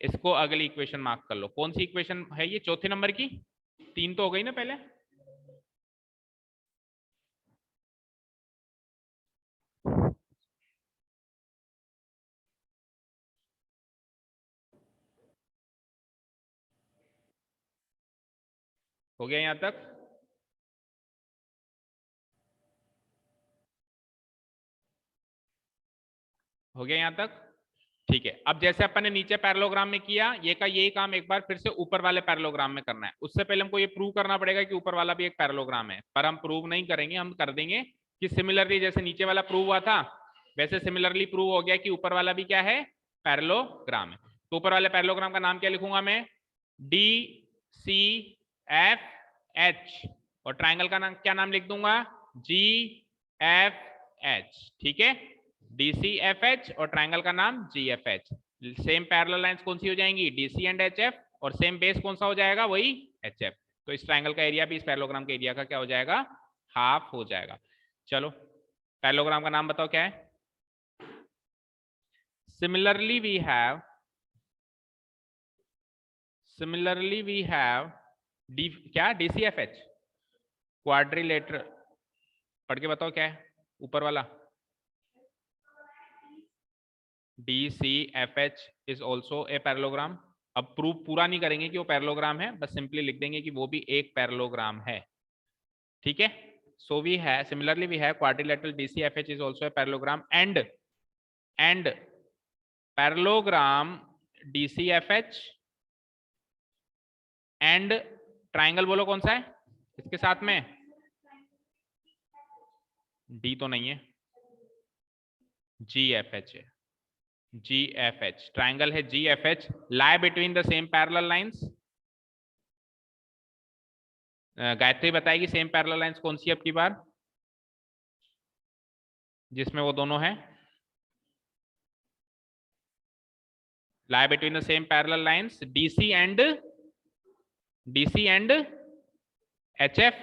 इसको अगली इक्वेशन मार्क कर लो। कौन सी इक्वेशन है ये, चौथे नंबर की, 3 तो हो गई ना पहले। हो गया यहां तक, हो गया यहां तक, ठीक है। अब जैसे अपन ने नीचे पैरेललोग्राम में किया, ये का यही काम एक बार फिर से ऊपर वाले पैरेललोग्राम में करना है। उससे पहले हमको ये प्रूव करना पड़ेगा कि ऊपर वाला भी एक पैरेललोग्राम है, पर हम प्रूव नहीं करेंगे, हम कर देंगे कि सिमिलरली जैसे नीचे वाला प्रूव हुआ था वैसे सिमिलरली प्रूव हो गया कि ऊपर वाला भी क्या है, पैरेललोग्राम है। तो ऊपर वाले पैरेललोग्राम का नाम क्या लिखूंगा मैं, डी सी एफ एच, और ट्राइंगल का नाम क्या नाम लिख दूंगा, जी एफ एच, ठीक है, DCFH और ट्राइंगल का नाम GFH। सेम पैरेलल लाइंस कौन सी हो जाएंगी, DC एंड HF, और सेम बेस कौन सा हो जाएगा, वही HF। तो इस ट्राइंगल का एरिया भी इस पैरेललोग्राम के एरिया का क्या हो जाएगा, हाफ हो जाएगा। चलो पैरेललोग्राम का नाम बताओ क्या है। सिमिलरली वी हैव डी क्या, DCFH क्वाड्रिलेटरल, पढ़ के बताओ क्या है ऊपर वाला, DCFH is also a parallelogram. अब प्रूफ पूरा नहीं करेंगे कि वो पैरेललोग्राम है, बस सिंपली लिख देंगे कि वो भी एक पैरेललोग्राम है, ठीक है। सो वी है सिमिलरली वी है quadrilateral DCFH is also a parallelogram and parallelogram DCFH and triangle बोलो कौन सा है इसके साथ में, डी तो नहीं है, GFH है, GFH ट्राइंगल है GFH, lie between the same parallel lines। Gayatri बताएगी सेम पैरेलल लाइंस कौन सी अब की बार, जिसमें वो दोनों हैं, lie between the same parallel lines DC and HF।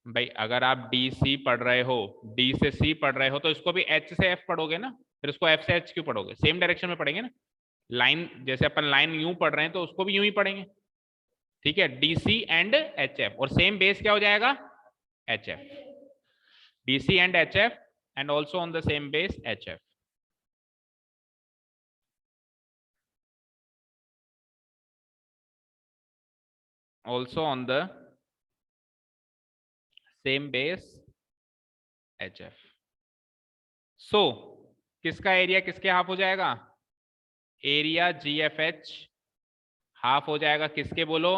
भाई अगर आप DC पढ़ रहे हो, D से C पढ़ रहे हो, तो इसको भी H से F पढ़ोगे ना, फिर उसको F से H क्यों पढ़ोगे, सेम डायरेक्शन में पढ़ेंगे ना। लाइन जैसे अपन लाइन यूं पढ़ रहे हैं तो उसको भी यूं ही पढ़ेंगे, ठीक है, DC एंड HF, और सेम बेस क्या हो जाएगा, HF, DC and HF and also on the same base HF। also on the same base HF। so किसका एरिया किसके हाफ हो जाएगा, एरिया GFH हाफ हो जाएगा किसके बोलो,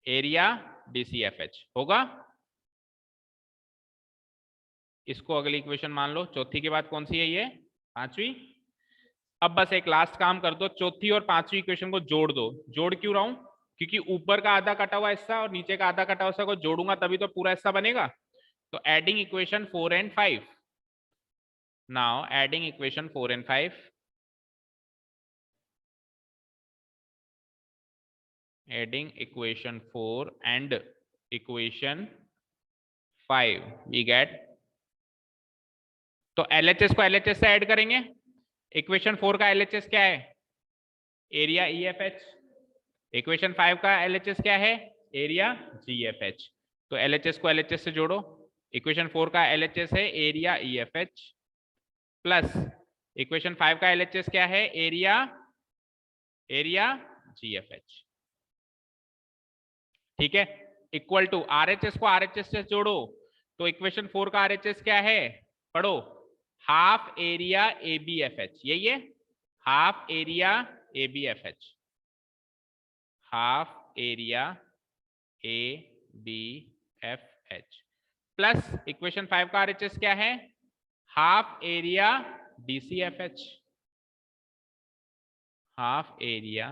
एरिया DCFH होगा। इसको अगली इक्वेशन मान लो, चौथी के बाद कौन सी है ये, पांचवी। अब बस एक लास्ट काम कर दो, चौथी और पांचवी इक्वेशन को जोड़ दो। जोड़ क्यों रहा हूं, क्योंकि ऊपर का आधा कटा हुआ हिस्सा और नीचे का आधा कटा हुआ हिस्सा को जोड़ूंगा तभी तो पूरा हिस्सा बनेगा। तो adding equation 4 and 5, now adding equation 4 and 5, adding equation 4 and equation 5 we get, तो LHS को LHS से ऐड करेंगे। इक्वेशन 4 का LHS क्या है, एरिया EFH, इक्वेशन 5 का LHS क्या है, एरिया GFH। तो LHS को LHS से जोड़ो, इक्वेशन 4 का LHS है एरिया EFH प्लस इक्वेशन 5 का LHS क्या है, एरिया GFH, ठीक है, इक्वल टू RHS को RHS से जोड़ो, तो इक्वेशन 4 का RHS क्या है, पढ़ो, हाफ एरिया ABFH, यही है, half area ABFH, half area ABFH plus equation 5 का RHS क्या है, half area DCFH, half area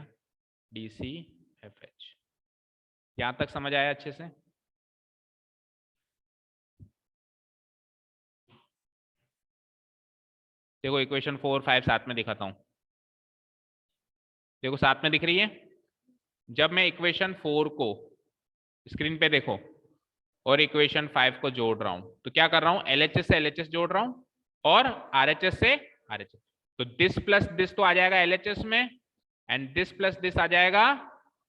DCFH। यहां तक समझ आया अच्छे से? देखो इक्वेशन 4, 5 साथ में दिखाता हूं। देखो साथ में दिख रही है। जब मैं इक्वेशन 4 को स्क्रीन पे देखो और इक्वेशन 5 को जोड़ रहा हूं तो क्या कर रहा हूं, LHS से LHS जोड़ रहा हूं और RHS से RHS। तो दिस प्लस दिस तो आ जाएगा LHS में एंड दिस प्लस दिस आ जाएगा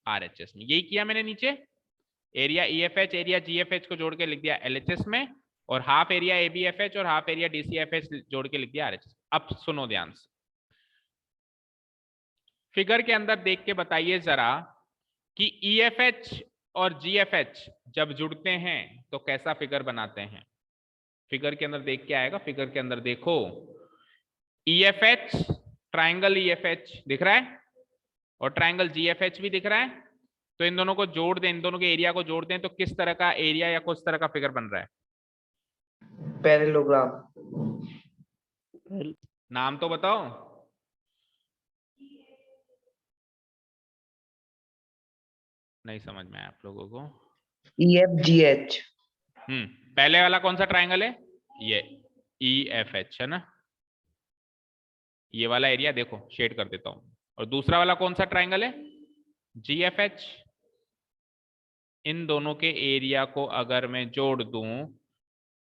RHS में। यही किया मैंने नीचे। एरिया EFH एरिया GFH को जोड़ के लिख दिया LHS में और हाफ एरिया ABFH और हाफ एरिया DCFH जोड़ के लिख दिया RHS। अब सुनो ध्यान से, फिगर के अंदर देख के बताइए जरा कि EFH और GFH जब जुड़ते हैं तो कैसा फिगर बनाते हैं। फिगर के अंदर देख के आएगा। फिगर के अंदर देखो, EFH ट्रायंगल EFH दिख रहा है और ट्रायंगल GFH भी दिख रहा है। तो इन दोनों को जोड़ दें, इन दोनों के एरिया को जोड़ दें तो किस तरह का एरिया या किस तरह का फिगर बन रहा है? पैरेललोग्राम। नाम तो बताओ। नहीं समझ में आया आप लोगों को? EFGH। पहले वाला कौन सा ट्रायंगल है? ये EFH है ना। ये वाला एरिया देखो शेड कर देता हूं। और दूसरा वाला कौन सा ट्रायंगल है? GFH। इन दोनों के एरिया को अगर मैं जोड़ दूं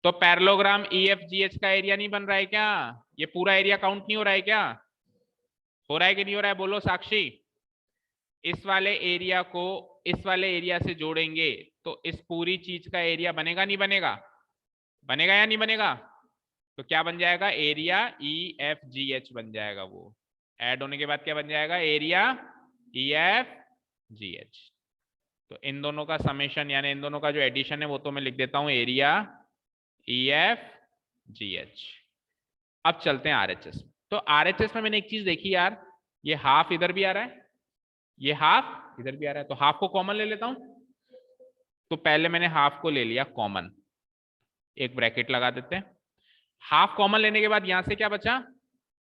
तो पैरेललोग्राम EFGH का एरिया नहीं बन रहा है क्या? ये पूरा एरिया काउंट नहीं हो रहा है क्या? हो रहा है कि नहीं हो रहा है? बोलो साक्षी। इस वाले एरिया को इस वाले एरिया से जोड़ेंगे तो इस पूरी चीज का एरिया बनेगा नहीं बनेगा? बनेगा या नहीं बनेगा? तो क्या बन जाएगा? एरिया EFGH बन जाएगा। वो ऐड होने के बाद क्या बन जाएगा? Area EFGH। तो इन दोनों का समेशन यानी इन दोनों का जो एडिशन है वो तो मैं लिख देता हूं एरिया EFGH। अब चलते हैं RHS। तो RHS में मैंने एक चीज देखी यार, ये हाफ इधर भी आ रहा है, ये हाफ इधर भी आ रहा है। तो हाफ को कॉमन ले लेता हूं। तो पहले मैंने हाफ को ले लिया कॉमन, एक ब्रैकेट लगा देते हैं। हाफ कॉमन लेने के बाद यहां से क्या बचा?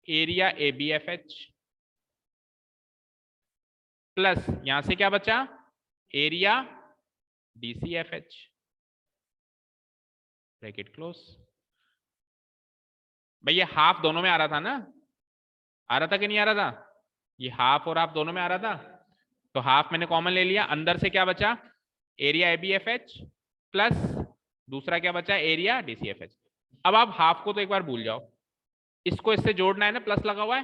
एरिया ABFH प्लस यहां से क्या बचा? Area DCFH, bracket close. भाई ये हाफ दोनों में आ रहा था ना? आ रहा था कि नहीं आ रहा था? ये हाफ और हाफ दोनों में आ रहा था। तो हाफ मैंने कॉमन ले लिया। अंदर से क्या बचा? एरिया ABFH प्लस दूसरा क्या बचा? Area DCFH। अब आप हाफ को तो एक बार भूल जाओ, इसको इससे जोड़ना है ना, प्लस लगा हुआ है।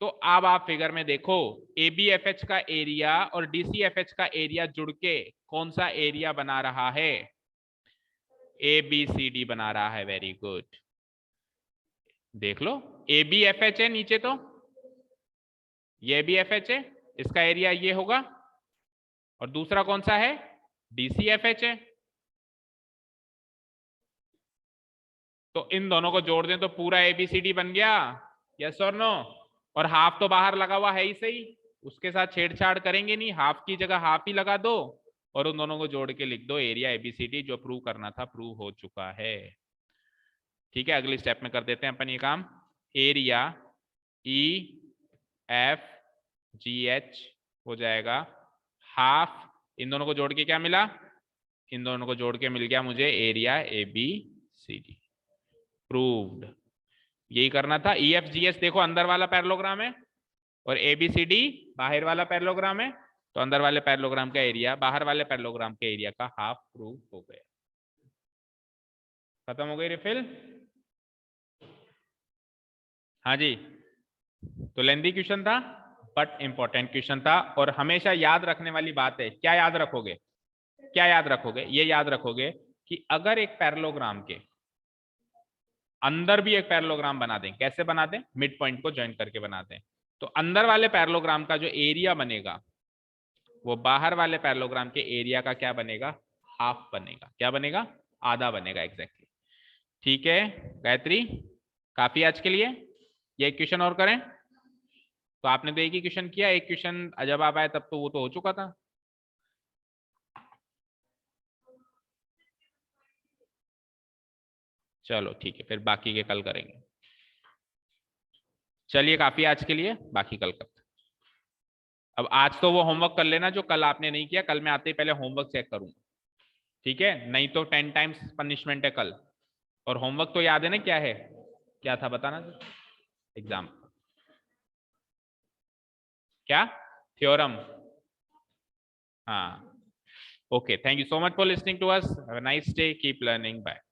तो अब आप फिगर में देखो, ABFH का एरिया और DCFH का एरिया जुड़ के कौन सा एरिया बना रहा है? ABCD बना रहा है। Very good. देख लो, ABFH है नीचे, तो ये ABFH है, इसका एरिया ये होगा। और दूसरा कौन सा है? DCFH है। तो इन दोनों को जोड़ दें तो पूरा ABCD बन गया। यस और नो? और हाफ तो बाहर लगा हुआ है ही सही, उसके साथ छेड़छाड़ करेंगे नहीं। हाफ की जगह हाफ ही लगा दो और उन दोनों को जोड़ के लिख दो एरिया ABCD। जो प्रूव करना था प्रूव हो चुका है। ठीक है, अगली स्टेप में कर देते हैं अपन ये काम। एरिया EFGH हो जाएगा हाफ। इन दोनों को जोड़ के क्या मिला? इन दोनों को जोड़ के मिल गया मुझे एरिया ABCD। प्रूव्ड। यही करना था। EFGH देखो अंदर वाला पैरेललोग्राम है और ABCD बाहर वाला पैरेललोग्राम है। तो अंदर वाले पैरेललोग्राम का एरिया बाहर वाले पैरेललोग्राम के एरिया का हाफ प्रूव हो गया। खत्म हो गई रिफिल? हाँ जी। तो लेंदी क्वेश्चन था बट इंपॉर्टेंट क्वेश्चन था। और हमेशा याद रखने वाली बात है, क्या याद रखोगे? क्या याद रखोगे? ये याद रखोगे कि अगर एक पैरेललोग्राम के अंदर भी एक पैरेललोग्राम बना दें, कैसे बना दें? मिड पॉइंट को ज्वाइन करके बना दें, तो अंदर वाले पैरेललोग्राम का जो एरिया बनेगा वो बाहर वाले पैरेललोग्राम के एरिया का क्या बनेगा? हाफ बनेगा। क्या बनेगा? आधा बनेगा। एग्जैक्टली। ठीक है गायत्री, काफी आज के लिए। ये क्वेश्चन और करें? तो आपने तो एक ही क्वेश्चन किया, एक क्वेश्चन जब आप आए तब तो वो तो हो चुका था। चलो ठीक है, फिर बाकी के कल करेंगे। चलिए काफी आज के लिए, बाकी कल करते हैं। अब आज तो वो होमवर्क कर लेना जो कल आपने नहीं किया, कल मैं आते ही पहले होमवर्क चेक करूंगा, ठीक है? नहीं तो 10 टाइम्स पनिशमेंट है कल। और होमवर्क तो याद है ना क्या है, क्या था बताना एग्जाम, क्या थ्योरम? हाँ, okay, thank you so much for listening to us. Have a nice day. Keep learning. Bye.